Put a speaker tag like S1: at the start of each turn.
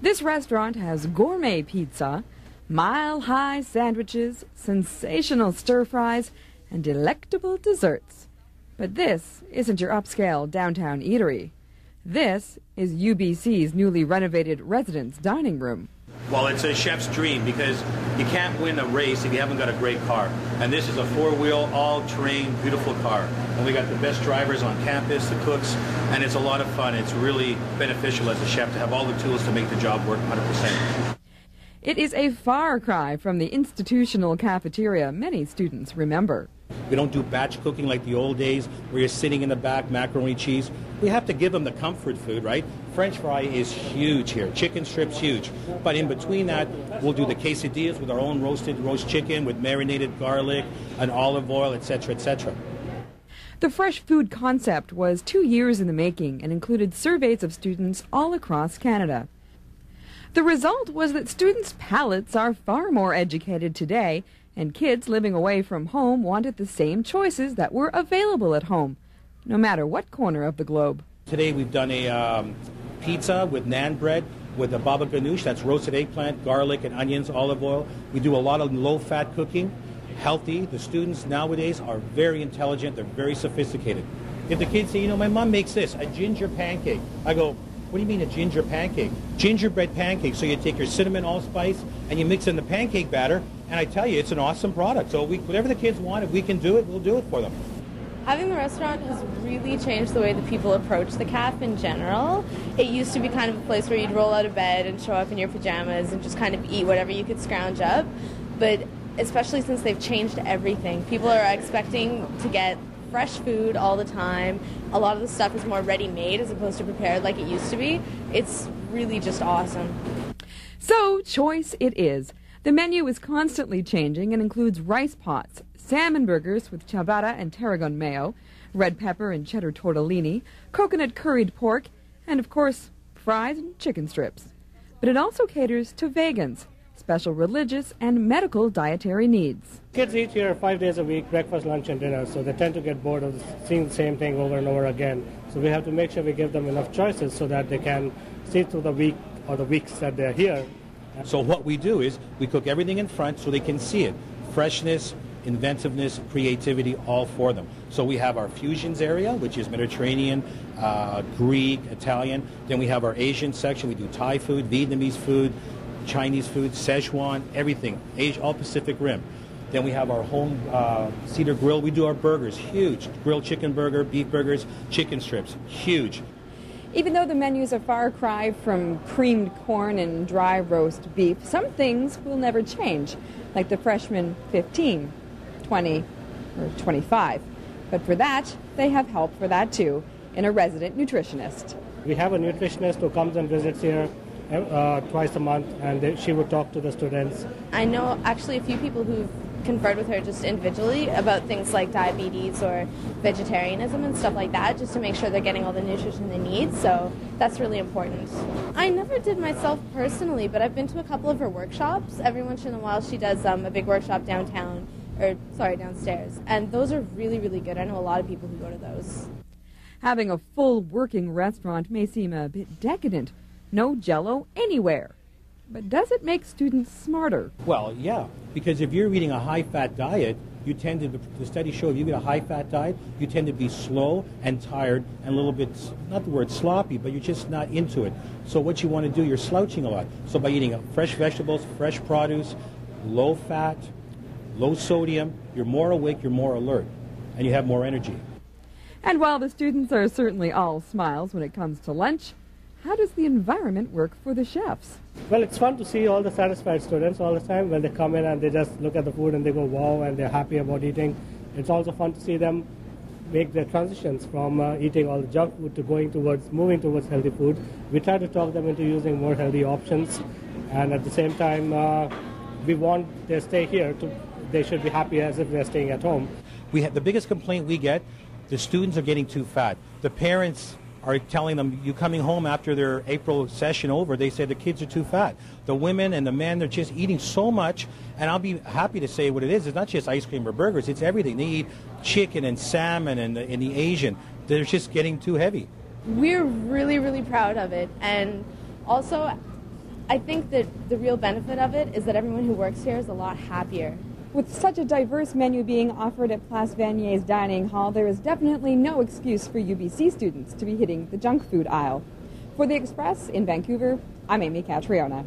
S1: This restaurant has gourmet pizza, mile-high sandwiches, sensational stir-fries, and delectable desserts. But this isn't your upscale downtown eatery. This is UBC's newly renovated residence dining room.
S2: Well, it's a chef's dream because you can't win a race if you haven't got a great car. And this is a four-wheel, all-terrain, beautiful car. And we got the best drivers on campus, the cooks, and it's a lot of fun. It's really beneficial as a chef to have all the tools to make the job work 100%.
S1: It is a far cry from the institutional cafeteria many students remember.
S3: We don't do batch cooking like the old days where you're sitting in the back, macaroni, cheese. We have to give them the comfort food, right? French fry is huge here. Chicken strips, huge. But in between that, we'll do the quesadillas with our own roast chicken with marinated garlic and olive oil, etc., etc.
S1: The fresh food concept was 2 years in the making and included surveys of students all across Canada. The result was that students' palates are far more educated today, and kids living away from home wanted the same choices that were available at home, no matter what corner of the globe.
S3: Today we've done a pizza with naan bread with a baba ganoush, that's roasted eggplant, garlic and onions, olive oil. We do a lot of low-fat cooking, healthy. The students nowadays are very intelligent, they're very sophisticated. If the kids say, you know, my mom makes this, a ginger pancake, I go, what do you mean a ginger pancake? Gingerbread pancake. So you take your cinnamon allspice and you mix in the pancake batter, and I tell you, it's an awesome product. So whatever the kids want, if we can do it, we'll do it for them.
S4: Having the restaurant has really changed the way that people approach the caf in general. It used to be kind of a place where you'd roll out of bed and show up in your pajamas and just kind of eat whatever you could scrounge up. But especially since they've changed everything, people are expecting to get fresh food all the time. A lot of the stuff is more ready-made as opposed to prepared like it used to be. It's really just awesome.
S1: So, choice it is. The menu is constantly changing and includes rice pots, salmon burgers with ciabatta and tarragon mayo, red pepper and cheddar tortellini, coconut curried pork, and of course, fries and chicken strips. But it also caters to vegans, special religious and medical dietary needs.
S5: Kids eat here 5 days a week, breakfast, lunch, and dinner, so they tend to get bored of seeing the same thing over and over again. So we have to make sure we give them enough choices so that they can see through the week or the weeks that they're here.
S3: So what we do is we cook everything in front so they can see it. Freshness, inventiveness, creativity, all for them. So we have our fusions area, which is Mediterranean, Greek, Italian. Then we have our Asian section. We do Thai food, Vietnamese food, Chinese food, Szechuan, everything, all Pacific Rim. Then we have our home cedar grill. We do our burgers, huge. Grilled chicken burger, beef burgers, chicken strips, huge.
S1: Even though the menus are far cry from creamed corn and dry roast beef, some things will never change, like the freshman 15, 20, or 25. But for that, they have help for that too, in a resident nutritionist.
S5: We have a nutritionist who comes and visits here twice a month, and she would talk to the students.
S4: I know actually a few people who've conferred with her just individually about things like diabetes or vegetarianism and stuff like that, just to make sure they're getting all the nutrition they need, so that's really important. I never did myself personally, but I've been to a couple of her workshops. Every once in a while she does a big workshop downstairs, and those are really, really good. I know a lot of people who go to those.
S1: Having a full working restaurant may seem a bit decadent. No Jell-O anywhere. But does it make students smarter?
S3: Well, yeah, because if you're eating a high-fat diet, you tend to, the studies show if you eat a high-fat diet, you tend to be slow and tired and a little bit, not the word sloppy, but you're just not into it. So what you want to do, you're slouching a lot. So by eating fresh vegetables, fresh produce, low-fat, low sodium, you're more awake, you're more alert, and you have more energy.
S1: And while the students are certainly all smiles when it comes to lunch, how does the environment work for the chefs?
S5: Well, it's fun to see all the satisfied students all the time when they come in and they just look at the food and they go, wow, and they're happy about eating. It's also fun to see them make their transitions from eating all the junk food to moving towards healthy food. We try to talk them into using more healthy options, and at the same time, we want their stay here. They should be happy as if they're staying at home.
S3: The biggest complaint we get, the students are getting too fat. The parents are telling them, you coming home after their April session over, they say the kids are too fat. The women and the men, they're just eating so much, and I'll be happy to say what it is. It's not just ice cream or burgers, it's everything. They eat chicken and salmon and the Asian. They're just getting too heavy.
S4: We're really, really proud of it, and also I think that the real benefit of it is that everyone who works here is a lot happier.
S1: With such a diverse menu being offered at Place Vanier's dining hall, there is definitely no excuse for UBC students to be hitting the junk food aisle. For The Express in Vancouver, I'm Amy Catriona.